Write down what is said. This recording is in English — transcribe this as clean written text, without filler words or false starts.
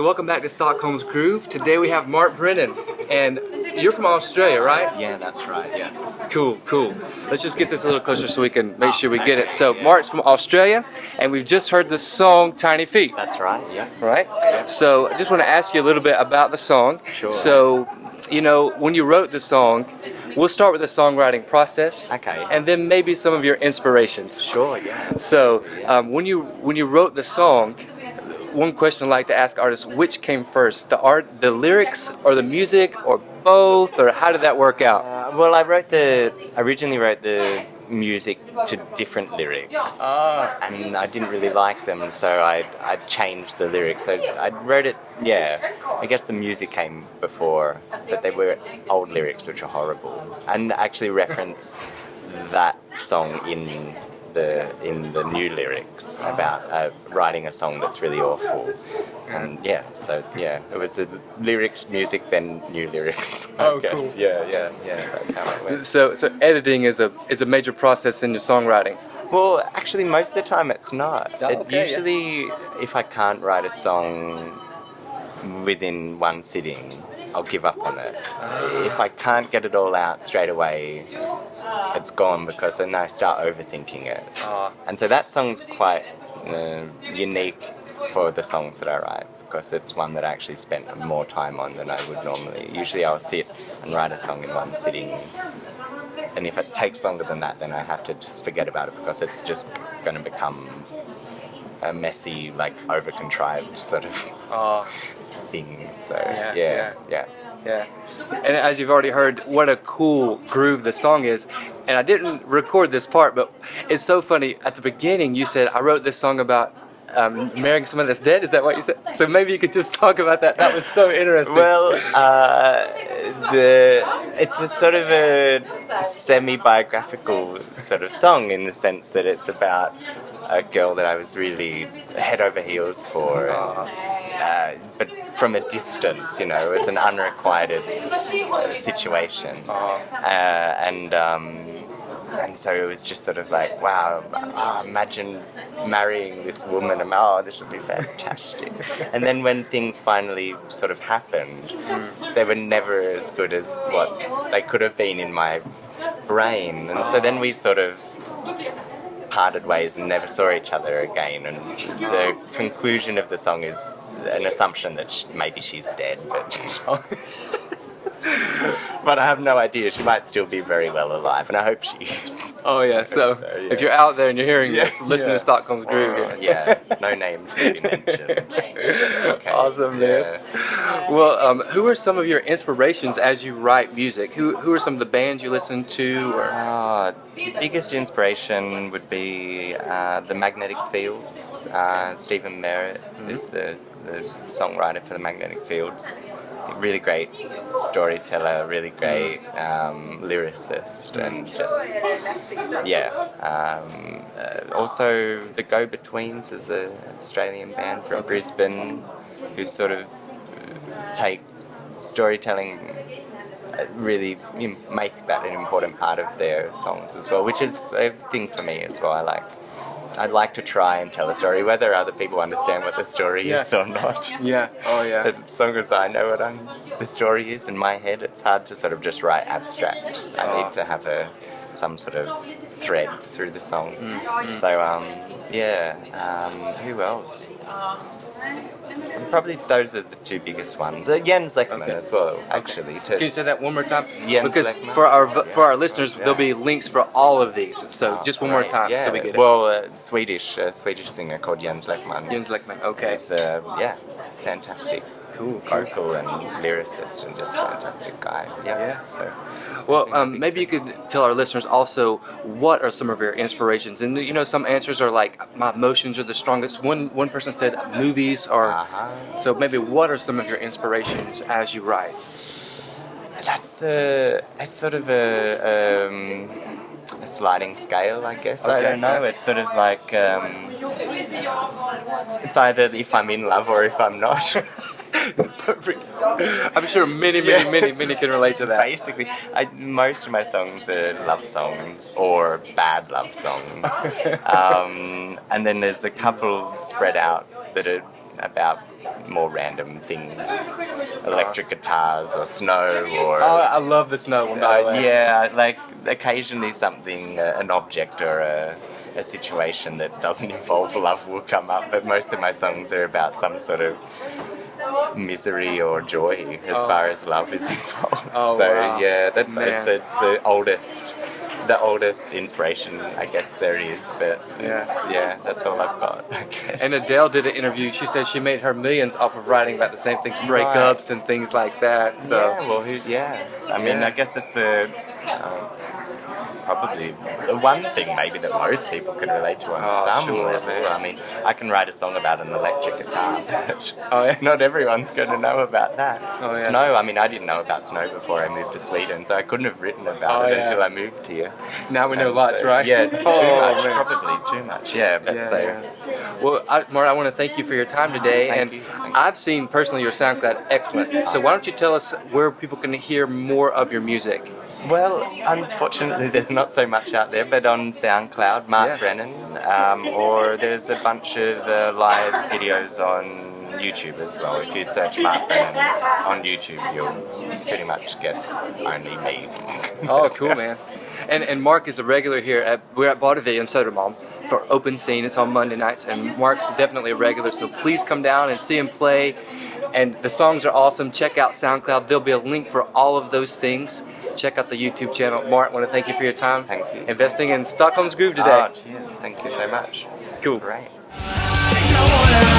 So welcome back to Stockholm's Groove. Today we have Mart Brennan, and you're from Australia, right? Yeah, that's right, yeah. Cool. Let's just get this a little closer so we can make sure we get it. So Mart's from Australia, and we've just heard the song Tiny Feet. That's right, yeah. Right? So I just want to ask you a little bit about the song. Sure. So, when you wrote the song, we'll start with the songwriting process. Okay. And then maybe some of your inspirations. Sure, yeah. So, when you wrote the song, one question I like to ask artists: which came first, the lyrics, or the music, or both, or how did that work out? Well, I originally wrote the music to different lyrics, and I didn't really like them, so I changed the lyrics. So I wrote it. Yeah, I guess the music came before, but they were old lyrics which are horrible, and actually reference that song in the new lyrics about writing a song that's really awful. And it was the lyrics, music, then new lyrics, I guess. Cool. Yeah, that's how it went. So editing is a major process in your songwriting. Well, actually, most of the time it's not. Okay, if I can't write a song within one sitting, I'll give up on it. If I can't get it all out straight away, it's gone, because then I start overthinking it. And so that song's quite unique for the songs that I write, because it's one that I actually spent more time on than I would normally. Usually I'll sit and write a song in one sitting, and if it takes longer than that, then I have to just forget about it, because it's just going to become a messy, like over-contrived sort of thing. So yeah. And as you've already heard, what a cool groove the song is. And I didn't record this part, but it's so funny. At the beginning, you said, I wrote this song about marrying someone that's dead. Is that what you said? So maybe you could just talk about that. That was so interesting. Well, it's a sort of a semi-biographical sort of song, in the sense that it's about a girl that I was really head over heels for, but from a distance, it was an unrequited situation. And so it was just sort of like, wow, imagine marrying this woman, and this would be fantastic. And then when things finally sort of happened, they were never as good as what they could have been in my brain. And so then we sort of parted ways and never saw each other again. And the conclusion of the song is an assumption that maybe she's dead, but I have no idea. She might still be very well alive, and I hope she is. So if you're out there and you're hearing this, listen to Stockholm's Groove. No names will be mentioned. Just in case. Awesome, man. Well, who are some of your inspirations as you write music? Who are some of the bands you listen to? Biggest inspiration would be the Magnetic Fields. Stephen Merritt is the songwriter for the Magnetic Fields. Really great storyteller, really great lyricist, and just also the Go-Betweens is an Australian band from Brisbane who sort of take storytelling, really make that an important part of their songs as well, which is a thing for me as well. I'd like to try and tell a story, whether other people understand what the story is or not. As long as I know what the story is in my head, it's hard to sort of just write abstract. I need to have some sort of thread through the song. So, who else? Probably those are the two biggest ones. Jens Lekman as well, actually. Can you say that one more time? Jens because Lekman. for our listeners, there'll be links for all of these. So just one more time, so we get it. Well, Swedish singer called Jens Lekman. Jens Lekman, okay. He's fantastic. Cool. Vocal and lyricist, and just fantastic guy. So, well, maybe you could tell our listeners also what are some of your inspirations. And some answers are like, my emotions are the strongest. One person said movies are. So maybe what are some of your inspirations as you write? It's sort of a sliding scale, I guess. I don't know. It's sort of like it's either if I'm in love or if I'm not. Perfect. I'm sure many can relate to that. Basically, most of my songs are love songs or bad love songs, and then there's a couple spread out that are about more random things, electric guitars or snow or. Oh, I love the snow one, by the way. Yeah, like occasionally something, an object or a situation that doesn't involve love will come up, but most of my songs are about some sort of misery or joy as far as love is involved. Oh, so wow. yeah, that's Man. it's the oldest inspiration I guess there is, but that's all I've got, I guess. And Adele did an interview. She said she made her millions off of writing about the same things, breakups and things like that. So Yeah, well, I mean, I guess it's the probably the one thing maybe that most people can relate to on some sure, level. man. I mean, I can write a song about an electric guitar, but Oh, yeah? not everyone's going to know about that. Oh, yeah. Snow, I mean, I didn't know about snow before I moved to Sweden, so I couldn't have written about Oh, it yeah. until I moved here. Now we know And lots, so, right? Yeah, too Oh, much, man. probably too much. Yeah, but Well, Mart, I want to thank you for your time today. Thank and you. I've seen personally your SoundCloud excellent. So why don't you tell us where people can hear more of your music? Well, unfortunately, there's not so much out there, but on SoundCloud, Mart Brennan, or there's a bunch of live videos on YouTube as well. If you search Mart Brennan on YouTube, you'll pretty much get only me. Oh, cool, man. And Mark is a regular here. We're at Vaudeville in Sodermalm for Open Scene. It's on Monday nights, and Mark's definitely a regular, so please come down and see him play. And the songs are awesome. Check out SoundCloud. There'll be a link for all of those things. Check out the YouTube channel. Mark, I want to thank you for your time. Thank you. Investing in Stockholm's Groove today. Oh, cheers. Thank you so much. Cool. Great. I don't wanna